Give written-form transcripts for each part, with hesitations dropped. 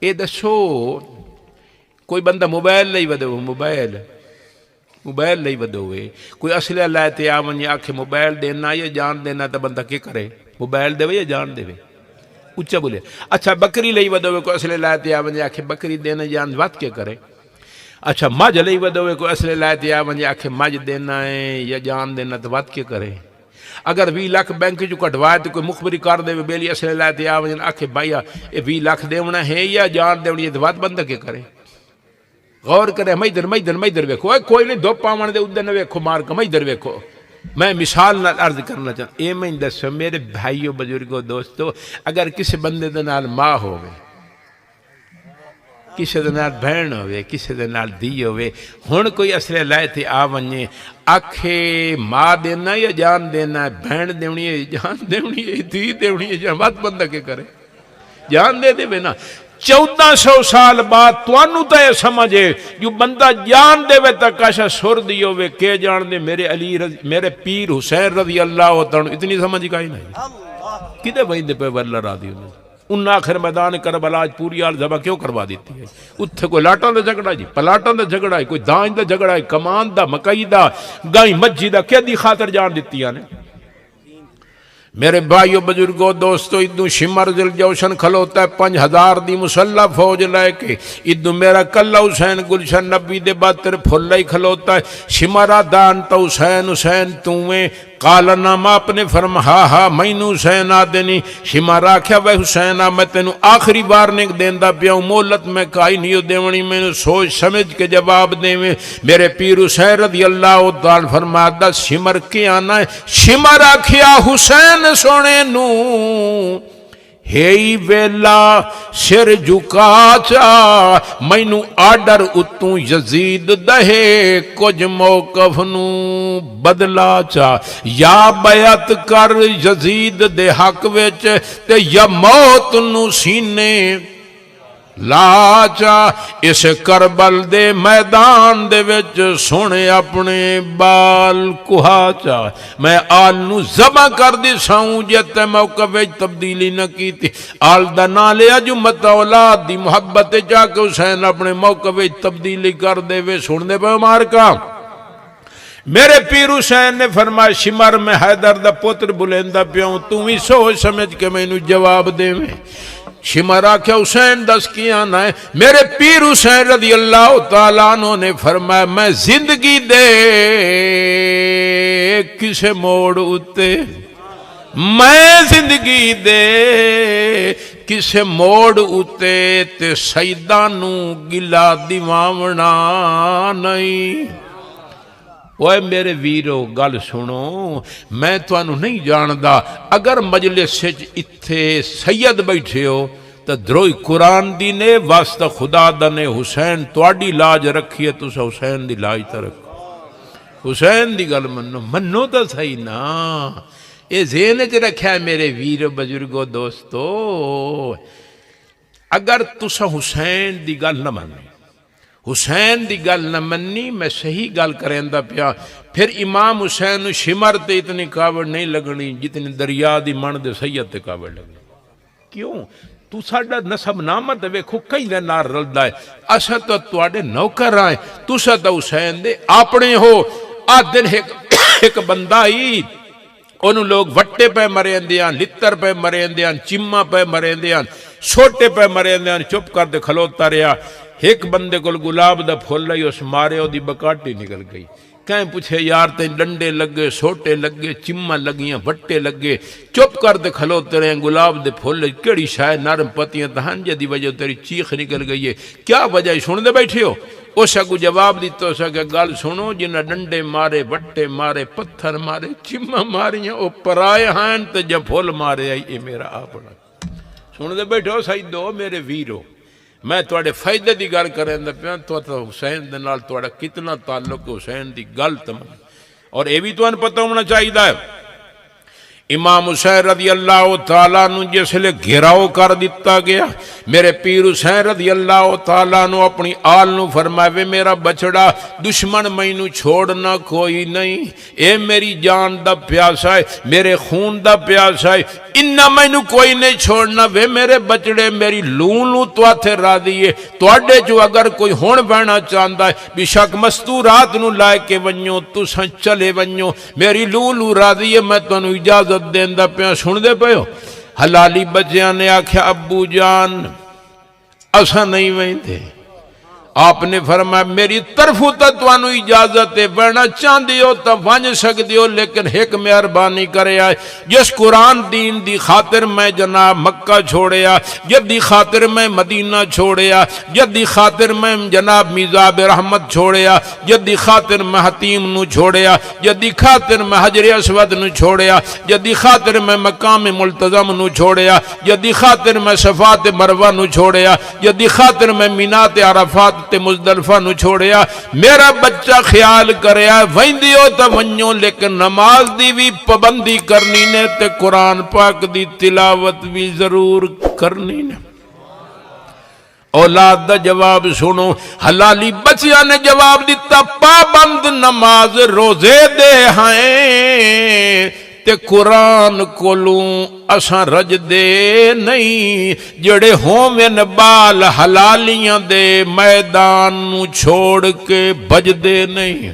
یہ دسو کوئی بندہ موبائل لئی ودے موبائل لئی ودے ہوئے کوئی اسلحہ لائے تے آ ونجے آکھے موبائل دینا یا جان دینا تو بندہ کیا کرے موبائل دے یا جان دے اچھا بولے اچھا بکری لئی ودے ہوئے کوئی اسلحہ لائے تے آ ونجے آکھے بکری دینا جان وات کیا کرے اچھا مجھ لئی ودے ہوئے کوئی اسلحہ لائے تے آ ونجے آکھے مجھ دینا ہے یا جان دینا تو وات کیا کرے اگر 20 لاکھ بینک جو کٹوائے تو کوئی مخبری کر دے بیلی اسلحہ لائے تے آ ونجے آکھے بھائی یہ 20 لاکھ دیونا ہے یا جان دیونی ہے تو وات بندہ کیا کرے غور کرے میں ادھر ویکھو کوئی نہیں دو پاون دے ادھر نہ ویکھو مار کے میں ادھر ویکھو میں مثال نال عرض کرنا چاہتا اے میں دسو میرے بھائیو بزرگو دوستو اگر کسی بندے دے نال ماں ہوئے کسی دے نال بہن ہوئے کسی دے نال دی ہوئے ہن کوئی اسلحہ لائے تھے آ ونجے آکھے ماں دینا یا جان دینا بہن دیونی ہے جان دیونی ہے دی دیونی ہے جان بات بندہ کے کرے جان دے دے نا 1400 سال بعد توانو تا یہ سمجھے جو بندہ جان دے وے تا کاشا سر دیو وے کہ جان دے میرے پیر حسین رضی اللہ عنہ اتنی سمجھ کا ہی نہیں کدے وہیں دے پہ واللہ را دیو ان آخر میدان کربلا آج پوری آل زبا کیوں کروا دیتی ہے اتھے کوئی لاٹاں دا جھگڑا جی پلاٹاں دا جھگڑا ہے کوئی دانج دا جھگڑا ہے کمان دا مکئی دا گائیں مجھی دا کیا دی خاطر جان دیتی ہے میرے بھائیو بزرگو دوستو ادو شمر ذل جوشن کھلوتا ہے 5000 دی مسلح فوج لائے کے ادو میرا کلہ حسین گلشن نبی دے باتر پھلائی کھلوتا ہے شمرہ دان تا حسین حسین تویں قال نام اپنے فرما ہاں مینو حسین آدنی شمرہ کیا وے حسین میں تینو آخری وارننگ دیندہ پیاؤں مولت میں کائی نہیں دیونی میں نے سوچ سمجھ کے جواب دے میں میرے پیر حسین رضی اللہ تعالی فرما دا شمر کے آنا ہے شمرہ کیا حسین سونے نو ہی ویلا سر جھکا چا مینو آڈر اتوں یزید دہے کچھ موقف نو بدلا چا یا بیعت کر یزید دے حق وچ تے یا موت نو سینے لا چا اس کربل دے میدان دے وچ سونے اپنے بال کوہا چا میں آل نو زبا کر دی ساؤں جتے موقع وچ تبدیلی نہ کی تھی آل دا نالے اجمت اولاد دی محبت چا کہ حسین اپنے موقع وچ تبدیلی کر دے وے سن دے پہ مار کا میرے پیر حسین نے فرمایا شمر میں حیدر دا پتر بلندہ پیوں تم ہی سوچ سمجھ کے میں نو جواب دے میں شمرہ کیا حسین دس کیا نہ ہے میرے پیر حسین رضی اللہ تعالیٰ عنہ نے فرمایا میں زندگی دے کسے موڑ اتے میں زندگی دے کسے موڑ اتے تے سیدانو گلا دیوامنا نہیں اوے میرے ویرو گل سنو میں تو انہوں نہیں جاندہ اگر مجلس سے اتھے سید بیٹھے ہو تو دروئی قرآن دی نے واسطہ خدا دنے حسین توڑی لاج رکھی ہے تو حسین دی لاج ترک حسین دی گل منو تو صحیح نا یہ ذہن چ رکھا ہے میرے ویرو بزرگو دوستو اگر تسا حسین دی گل نہ منے حسین دی گل نہ منی میں صحیح گل کریں دا پیا پھر امام حسین شمر تے اتنی کاوڑ نہیں لگنی جتنی دریا دی من دے سید تے کاوڑ لگنی کیوں تو ساڑا نسب نامت ویکھو کئی دے نار رلدہ ہے اسا تو توڑے نوکر آئیں تو سا تو حسین دے اپنے ہو دن ایک بندائی انہوں لوگ وٹے پہ مرین دیاں لتر پہ مرین دیاں چمہ پہ مرین دیاں چھوٹے پہ مرین دیاں چپ کر دے کھلوتا رہا ایک بندے کو گلاب دا پھول لئی اس مارے ہو دی بکاٹی نکل گئی کہیں پوچھے یار تے ڈنڈے لگے سوٹے لگے چمہ لگیاں وٹے لگے چپ کر دے کھلوتے رہے گلاب دے پھول لئی کیڑی شاید نرم پتیاں تہانجے دی وجہ تیری چیخ نکل گئی ہے کیا وجہ ہے سن دے بیٹھے ہو اسا کو جواب دیتا اسا کہ گل سنو جنہ ڈنڈے مارے وٹے مارے پتھر مارے چمہ ماریاں او پرائے ہاں تے جب پھول مارے آئی اے میرا آپنا سن دے بیٹھے ہو سائی دو میرے ویرو میں توڑے فائدے دی گل کریں دا پیان تو حسین دے نال توڑا کتنا تعلق حسین دی گل تمام اور اے بھی تو ان پتہ ہونا چاہیے ہے امام حسین رضی اللہ تعالیٰ نو جس لئے گھراؤ کر دیتا گیا میرے پیر حسین رضی اللہ تعالیٰ نو اپنی آل نو فرمائے میرا بچڑا دشمن مینو چھوڑنا کوئی نہیں اے میری جان دا پیاسا ہے میرے خون دا پیاسا ہے انہاں مینوں کوئی نہیں چھوڑنا وے میرے بچڑے میری لوں تواتے راضی ہے تواڈے جو اگر کوئی ہون بہنا چاہندا ہے بے شک مستورات نو لائے کے ونجو تساں چلے ونجو میری لوں راضی ہے میں تانوں اجازت دیندا پیا سن دے پیو حلالی بچیاں نے آکھیا ابو جان اساں نہیں ویندے آپ نے فرمایا میری طرف تانوں اجازت ہے بڑھنا چاہندی ہو تو ونج سکدی ہو لیکن ایک مہربانی کرے آئے جس قرآن دین دی خاطر میں جناب مکہ چھوڑیا جدی خاطر میں مدینہ چھوڑیا جدی خاطر میں جناب میزاب رحمت چھوڑیا جدی خاطر میں حتیم نو چھوڑیا جدی خاطر میں حجر اسود نو چھوڑیا جدی خاطر میں مقام ملتزم نو چھوڑیا جدی خاطر میں صفات مروہ نو چھوڑیا جدی خاطر میں مینات عرفات تے مزدلفہ نو چھوڑیا میرا بچہ خیال کریا ویندی ہو تا ونجو لیکن نماز دی بھی پابندی کرنی نے تے قرآن پاک دی تلاوت بھی ضرور کرنی نے اولاد دا جواب سنو حلالی بچیاں نے جواب دیتا پابند نماز روزے دے ہیں تے قرآن کولوں اساں رج دے نہیں جڑے ہوویں بال حلالیاں دے میدان نو چھوڑ کے بج دے نہیں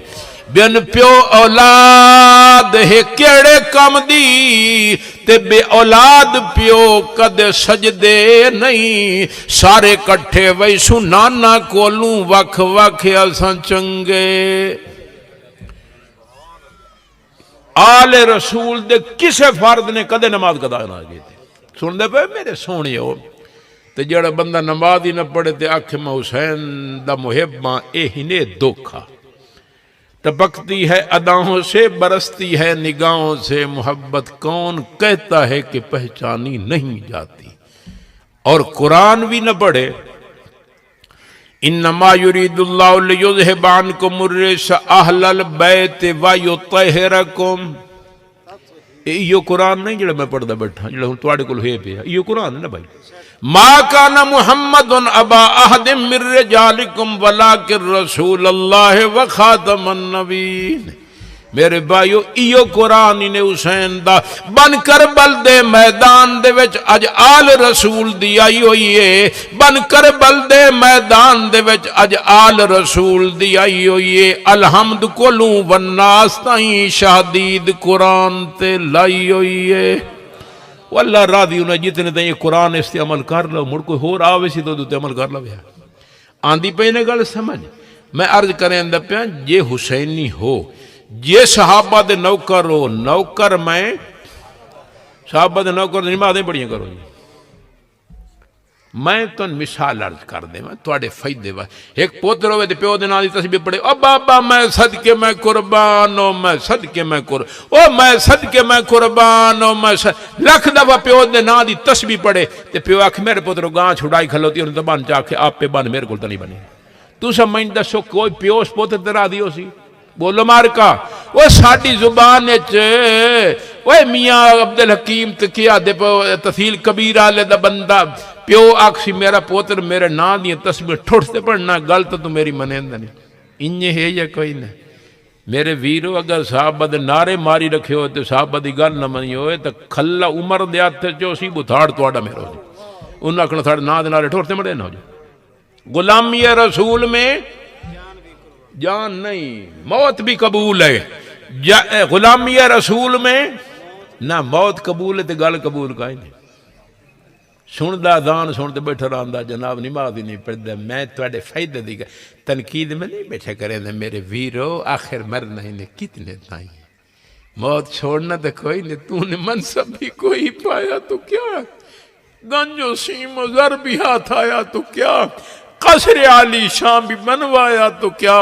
بین پیو اولاد ہے کیڑے کم دی تے بے اولاد پیو کدے سجدے نہیں سارے کٹھے ویسو نانا کولوں وکھ وکھ اساں چنگے آل رسول دے کسے فرد نے کدے نماز قضا نہ کی تھی سن دے پہ میرے سونے ہو تے جڑا بندہ نماز ہی نہ پڑھے تے آنکھ میں حسین دا محباں اے ہی نے دکھا ٹپکتی ہے اداؤں سے برستی ہے نگاہوں سے محبت کون کہتا ہے کہ پہچانی نہیں جاتی اور قرآن بھی نہ پڑھے انما یرید اللہ لیذہب عنکم الرجس اہل البیت ویطہرکم یہ قرآن نہیں جڑا میں پڑھدا بیٹھا جڑا ہن تواڈے کول ہے پیا یہ قرآن ہے نا بھائی ما کان محمد ابا احد من رجالکم ولکن رسول اللہ وخاتم النبیین میرے بھائیو ایو قرآن نے حسین دا بن کربل دے میدان دے وچ اج آل رسول دی آئی ہوئی ہے بن کربل دے میدان دے وچ اج آل رسول دی آئی ہوئی ہے الحمد کولوں والناس تائیں شہدید قرآن تے لائی ہوئی ہے واللہ راضی انہیں جتنے تائیں قرآن اس تے عمل کر لو مڑ کوئی ہور آوے سی تو تے عمل کر لو آندھی پہ نے گل سمجھ میں عرض کریں اندر پہ یہ حسینی ہو یہ صحابہ دے نوکر ہو نوکر میں صحابہ دے نوکر نمازیں بڑیاں کرو جی میں تو مثال عرض کر دے میں تواڈے فائدے وا ایک پوتر ہوئے تے پیو دے نال دی تسبیح پڑھے او بابا میں صدقے میں قربان او میں صدقے میں میں صدقے میں قربان او میں لکھ دفعہ پیو دے نال دی تسبیح پڑھے تے پیو آکھ میرے پوتر گاں چھڑائی کھلوتی انہوں زبان چا کے آپ پہ بن میرے کول تے نہیں بنے تو سمجھ دسو کوئی پیو اس پوتر تے راضی ہو سی بولو مارکا وہ ساڑی زبان وہ میاں عبدالحکیم تکیا دے تفصیل کبیرہ لے دا بندہ پیو آکسی میرا پوتر میرے نا دیا تسبیح ٹھوٹتے پڑھنا غلط تو میری منیندہ نہیں انہیں ہے یا کوئی نہیں میرے ویرو اگر صحابہ دے نعرے ماری رکھے ہوئے تو صحابہ دی گل نہ منی ہوئے تو کھلا عمر دے آتے جو سی بتھاڑ توڑا میرا ہو جائے انہاں کھلا تھاڑ نا دے نعرے ٹھوٹتے مڑے نہ ہو جائے غلامی رسول میں جان نہیں موت بھی قبول ہے غلامی رسول میں نہ موت قبول ہے تو گل قبول کا ہی نہیں سندا دان سنتے بیٹھا رہندا جناب نماز ہی نہیں پڑھدا میں تواڈے فائدے دی تنقید میں نہیں بیٹھا کریں میرے ویرو آخر مرنا ہی نے کتنے تائیں موت چھوڑنا تو کوئی نہیں تو نے منصب بھی کوئی پایا تو کیا گنج و سیم و زر بھی ہاتھ آیا تو کیا قصر عالی شام بھی بنوایا تو کیا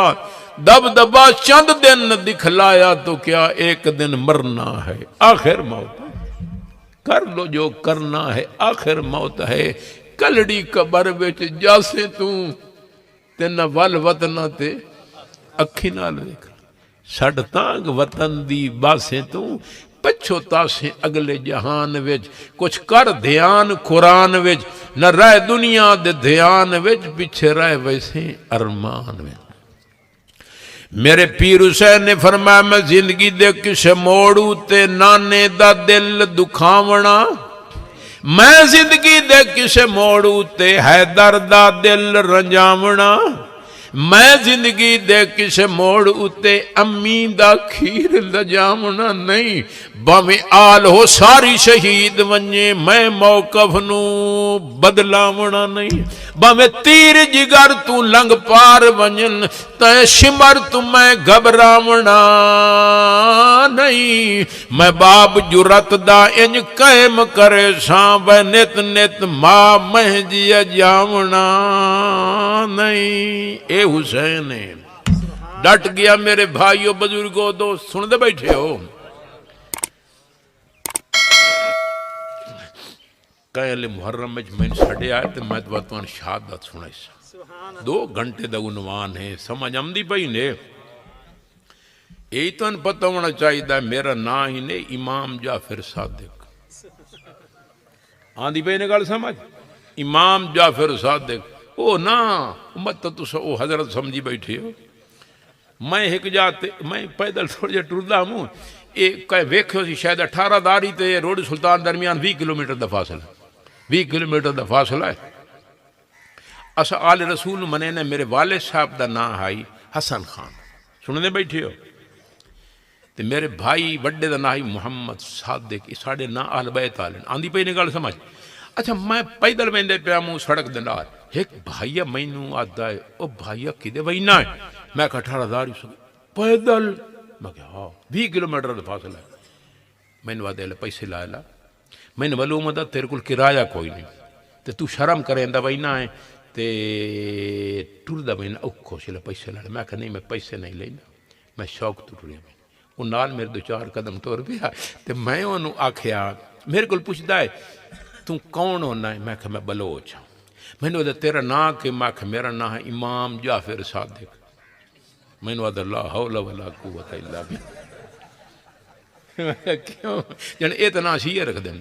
دب دبا چند دن دکھلایا تو کیا ایک دن مرنا ہے آخر موت ہے کر لو جو کرنا ہے آخر موت ہے کلڑی قبر وچ جاسے تے نہ ول وطنہ تے اکھی نال ویکھ سڑ تانگ وطن دی باسے پچھو تاسے اگلے جہان وچ کچھ کر دھیان قرآن وچ نہ رہ دنیا دے دھیان وچ پیچھے رہ ویسے ارمان وچ میرے پیر حسین نے فرمایا میں زندگی دے کسے موڑوں تے نانے دا دل دکھاونا میں زندگی دے کسے موڑ اتے حیدر دا دل رنجاونا میں زندگی دے کسے موڑ اتے امی دا کھیر لجاونا نہیں باویں آل ہو ساری شہید ونجے میں موقف نو بدلاونا نہیں باویں تیر جگر تو لنگ پار ونجن تے شمر تو میں گھبراونا نہیں میں باب جرت دا انج قائم کرے ساں وے نت نت ماں مہنجی جاونا نہیں اے حسین ہے ڈٹ گیا میرے بھائیو بزرگو دوست سن دے بیٹھے ہو کہلے محرم میں سڑے آئے تو میں تو شہادت سنائی سا 2 گھنٹے دا عنوان ہے سمجھ آمدی پئی نے یہی تو ان پتہ ہونا چاہیے میرا نا ہی نے امام جعفر صادق آندھی پئی نے گل سمجھ امام جعفر صادق او نا امت تو او حضرت سمجھی بیٹھے ہو میں ایک جاتے میں پیدل تھوڑے جا ٹردا ہوں ایک ویکھو سی شاید 18 داری تے روڈ سلطان درمیان 20 کلومیٹر دا فاصلہ 20 کلومیٹر دا فاصلہ ہے اسا آل رسول منے نے میرے والد صاحب دا نا آئی حسن خان سننے بیٹھے ہو تے میرے بھائی وڈے دا نا آئی محمد صادق ساڑے نا آل بیت آلن آندھی پئی نے گل سمجھ اچھا میں پیدل ویندے پیا موں سڑک دے نال ایک بھائیا مینوں آدا ہے او بھائیا کدے وینا ہے میں 18 داری پیدل میں کہا ہاں 20 کلومیٹر دا فاصلہ ہے میں نے وعدے لے پیسے لائے میں نے معلوم دا تیرے کل کرایہ کوئی نہیں تے تو شرم کریں دا وینا ہے تے ٹر دا وینا اوکھو چلے پیسے لائے میں کہا نہیں میں پیسے نہیں لینا میں شوق تو ٹریا میں وہ نال میرے 2-4 قدم ٹور پیا تے میں انہوں آکھیا میرے کل پوچھدا ہے تو کون ہونا ہے میں کہا میں بلوچ ہوں میں نے وعدہ تیرا نا کہ میں کہا میرا نا ہے امام جعفر صادق میں نے وعدہ لا حول ولا قوت الا باللہ کیوں یعنی اتنا شیعہ رکھ دیں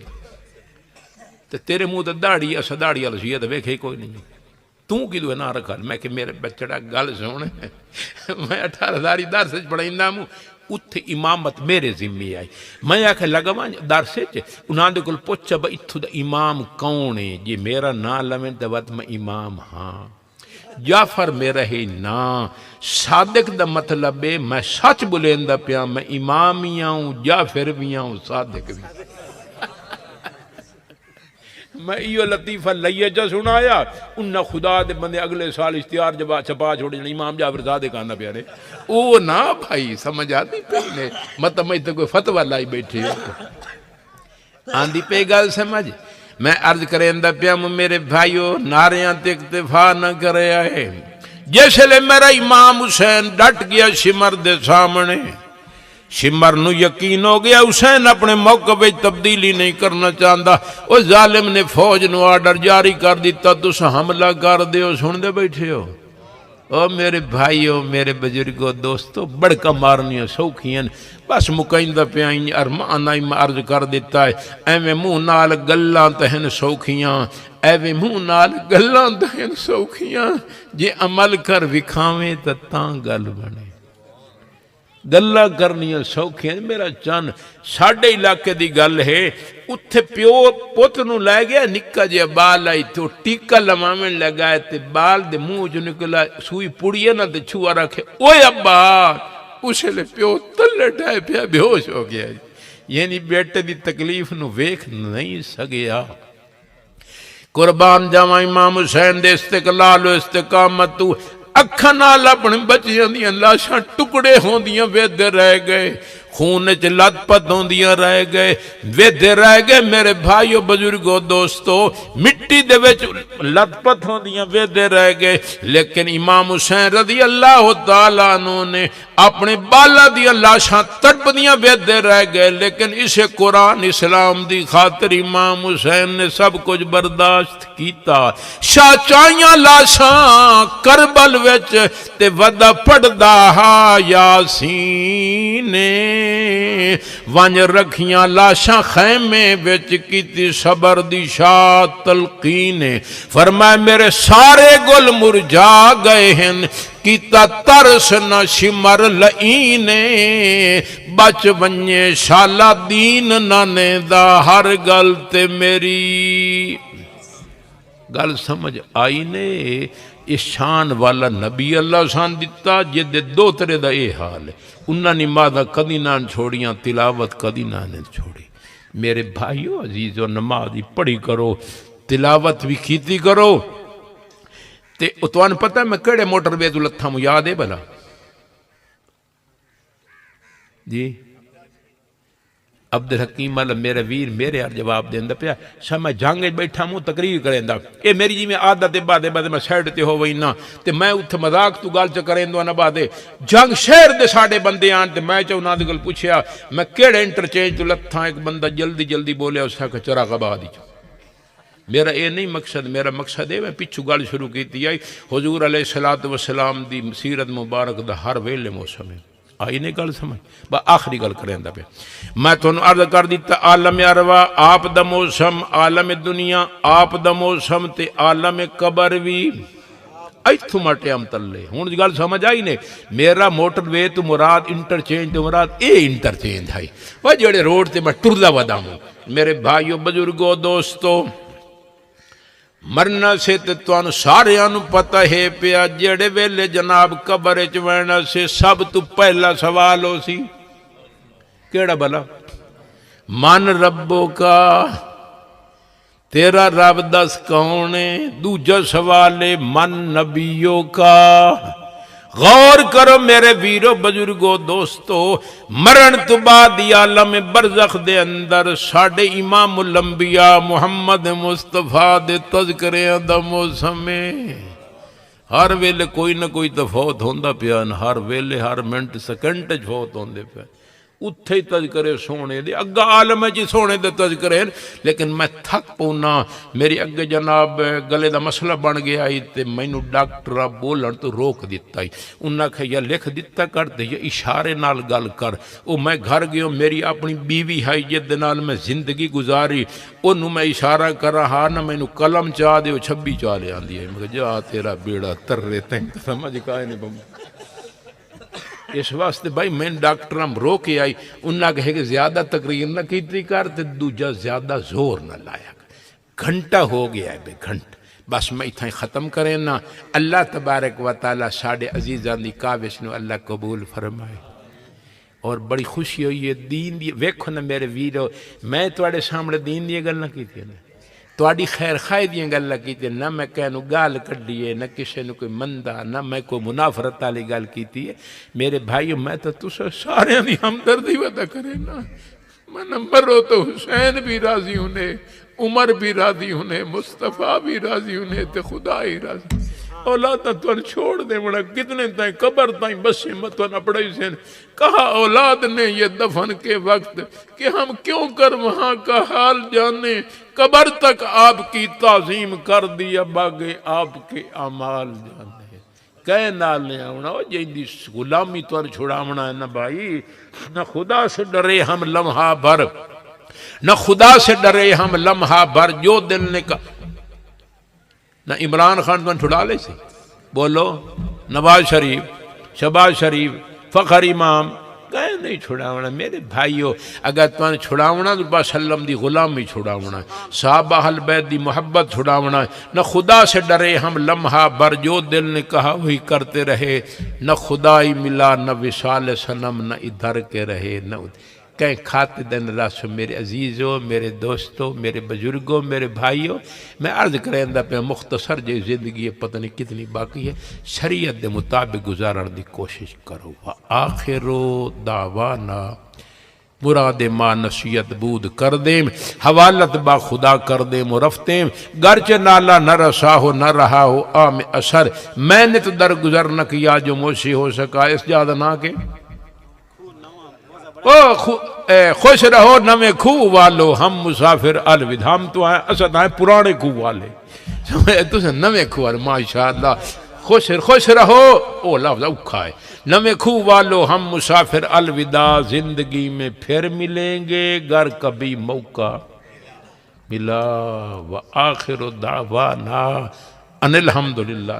تے تیرے منہ تے داڑھی اسا داڑھی والا شیعہ تے ویکھے کوئی نہیں تو کدو نہ رکھا میں کہ میرے بچڑا گل سن میں 18 داری درس وچ پڑھیندا ہوں اتھے امامت میرے ذمہ آئی میں آکھے لگاواں درس وچ انہاں دے کول پوچھا بھئی اتھوں دا امام کون ہے جی میرا نام لویں تے وت میں امام ہاں جعفر میرا ہی نا صادق دا مطلب ہے میں سچ بولیندا پیا میں امام ہی ہوں جعفر بھی ہوں صادق بھی میں یہ لطیفہ لئیے جا سنایا انہا خدا دے بندے اگلے سال اشتہار جب چھپا چھوڑے امام جعفر صادق آنا پیارے او نا بھائی سمجھ آتی پہلے مطلب میں تو کوئی فتوہ لائی بیٹھی ہو آندھی پہ گل سمجھ میں عرض کریں دا پیام میرے بھائیو ناریاں تے اکتفا نہ کرے آئے جیسے لے میرا امام حسین ڈٹ گیا شمر دے سامنے شمر نو یقین ہو گیا حسین اپنے موقع پہ تبدیلی نہیں کرنا چاہتا وہ ظالم نے فوج نو آرڈر جاری کر دیتا تو حملہ کر دیو سن دے بیٹھے ہو او میرے بھائیو میرے بزرگو دوستو بڑکا مارنیاں سوکھیاں بس مکائندہ پیائیں ارمانہ ہی عرض کر دیتا ہے ایویں منہ نال گلاں تہن سوکھیاں ایویں منہ نال گلاں تہن سوکھیاں جے عمل کر وکھاویں تاں گل بنے گلاں کرنیاں سوکھیاں میرا چن ساڈے علاقے دی گل ہے اتھے پیو پوت نو لے گیا نکا جے بال آئی تو ٹیکا لمامن لگائے تے بال دے منہ جو نکلا سوئی پڑیے نہ تے چھوا رکھے اوے ابا اسے لے پیو تلے ٹائے پیا بے ہوش ہو گیا یعنی بیٹے دی تکلیف نو ویکھ نہیں سگیا قربان جاواں امام حسین دے استقلال و استقامت تو اکھاں نال اپنے بچیاں دیاں لاشاں ٹکڑے ہوندیاں ویدے رہ گئے خون چ لت پت ہوندیاں رہ گئے ویدے رہ گئے میرے بھائیو بزرگو دوستو مٹی دے وچ لت پت ہوندیاں ویدے رہ گئے لیکن امام حسین رضی اللہ تعالیٰ عنہ نے اپنے بالا دیاں لاشاں تڑپدیاں ویدے رہ گئے لیکن اسے قرآن اسلام دی خاطر امام حسین نے سب کچھ برداشت کیتا شاہ چائیاں لاشاں کربل وچ تے ودا پڑھدا ہا یاسین ونج رکھیاں لاشاں خیمے وچ کیتی صبر دی شاہ تلقین فرمائے میرے سارے گل مرجا گئے ہیں کیتا ترس نہ شمر لئینے بچ ونجے شالا دین نانے دا ہر گل تے میری گل سمجھ آئی نے اس شان والا نبی اللہ سان دیتا جدے دو ترے دا اے حال ہے انہاں نمازاں کدی نہ چھوڑیاں تلاوت کدی نہ چھوڑی میرے بھائیو عزیزو نماز پڑھی کرو تلاوت بھی کیتی کرو تے اتوان پتہ ہے میں کڑے موٹر وے تو لتھا مو یاد ہے بھلا جی عبدالحکیم والا میرا ویر میرے یار جواب دیندا پیا شاہ میں جنگ بیٹھا موں تقریر کریندا اے میری جی میں عادت ہے بعد میں سائڈ تے ہووئی نا تے میں اتھے مذاق تو گل چ کریندو نا بعد جنگ شہر دے ساڈے بندے آن تے میں چوں نا دی گل پوچھیا میں کیڑے انٹرچینج تو لتھاں ایک بندہ جلدی بولیا اس کا چراغ آباد وچ میرا یہ نہیں مقصد میرا مقصد ہے میں پچھو گل شروع کیتی آئی حضور علیہ السلام دی سیرت مبارک دا ہر ویلے موسم ہے آئی نہیں گل سمجھ با آخری گل کریں دا پہ میں تھوڑا عرض کر دیتا عالم اروا آپ دا موسم عالم دنیا آپ دا موسم تے عالم قبر بھی ایتھو مٹے ہم تلے ہون گل سمجھ آئی نے میرا موٹر وے تو مراد انٹرچینج تو مراد اے انٹرچینج ہے وہ جڑے روڈ تے میں ٹردا ودا ہوں میرے بھائیو بزرگو دوستو مرنا سے تانوں ساریاں پتہ ہے پیا جڑے ویلے جناب قبر وچ وینا سے سب تو پہلا سوال ہو سی کیڑا بلا من ربو کا تیرا رب دس کون ہے دوجا سوال ہے من نبیوں کا غور کرو میرے ویرو بزرگو دوستو مرن تو بعد عالم برزخ دے اندر ساڑھے امام الانبیاء محمد مصطفیٰ دے تذکرے دا موسم ہر ویلے کوئی نہ کوئی تو فوت ہوندا پیا ہر ویلے ہر منٹ سیکنڈ فوت ہوندے پیا اتھے ہی تذکرے سونے دے اگا عالم جی سونے دے تذکرے لیکن میں تھک پونا میری اگے جناب گلے دا مسئلہ بن گیا ہی تے مینو ڈاکٹرہ بولن تو روک دیتا ہی انہاں کہا یا لکھ دیتا کر دے یا اشارے نال گل کر او میں گھر گیا میری اپنی بیوی ہے جد نال میں زندگی گزاری انہوں میں اشارہ کر رہا نہ مینو قلم چاہ دے وہ 26 چالے آن دیا میں کہا جا تیرا بیڑا تر رہے تینک سمجھ کہا نہیں بمبا اس واسطے بھائی میں ڈاکٹر ہم رو کے آئی انہاں کہے کہ زیادہ تقریر نہ کیتی کر تے دوجا زیادہ زور نہ لایا گھنٹہ ہو گیا ہے بے گھنٹ بس میں اتھائیں ختم کریں نا اللہ تبارک و تعالی ساڑھے عزیزان دی کابش نو اللہ قبول فرمائے اور بڑی خوشی ہوئی ہے دین دی ویکھو نا میرے ویرو میں توڑے سامنے دین دی گل نہ کیتی ہے توڑی خیر خواہ دیاں گل کیتی نہ میں کہنو گال کڈیے نہ کسی نے کوئی مندہ نہ میں کوئی منافرت والی گل کیتی ہے میرے بھائیو میں تو تسا سارے دی ہمدردی ودا کرے نا میں نمبر ہو تو حسین بھی راضی ہونے عمر بھی راضی ہونے مصطفیٰ بھی راضی ہونے تے خدا ہی راضی اولاد تن چھوڑ دے بڑا کتنے تائیں قبر تائیں بسیں متن اپڑائی سے کہا اولاد نے یہ دفن کے وقت کہ ہم کیوں کر وہاں کا حال جانے قبر تک آپ کی تعظیم کر دیا باگے آپ کے اعمال جانے کہے نال نے آونا جیندی غلامی تن چھڑامنا ہے نا بھائی نہ خدا سے ڈرے ہم لمحہ بھر نہ خدا سے ڈرے ہم لمحہ بھر جو دل نے کہا نہ عمران خان تن چھڑا لے سی بولو نواز شریف شہباز شریف فخر امام کہیں نہیں چھڑاونا میرے بھائیو اگر تمہیں چھڑاونا تو بس سلم دی غلامی چھڑاونا صحابہ اہل بیت دی محبت چھڑاونا نہ خدا سے ڈرے ہم لمحہ بر جو دل نے کہا وہی کرتے رہے نہ خدائی ملا نہ وصال صنم نہ ادھر کے رہے نہ کہیں کھاتے دن راسو میرے عزیزوں میرے دوستوں میرے بزرگوں میرے بھائیوں میں عرض کریں دا پہ مختصر جو زندگی پتہ نہیں کتنی باقی ہے شریعت دے مطابق گزارن دی کوشش کرو آخرو دعوانا مراد ما نصیت بود کر دیم حوالت با خدا کر دیم و رفتیم گرچہ نالا نہ رسا ہو نہ رہا ہو آم اثر میں نے تو در گزر نہ کیا جو موسی ہو سکا اس جادہ نہ کے خوش رہو نویں کھو والو ہم مسافر الود ہم تو ہیں اسد ہیں پرانے کھو والے تو سے نویں کھو والے ماشاءاللہ خوش رہو او لفظ اوکھا ہے نویں کھو والو ہم مسافر الوداع زندگی میں پھر ملیں گے گر کبھی موقع ملا وآخر دعوانا ان الحمدللہ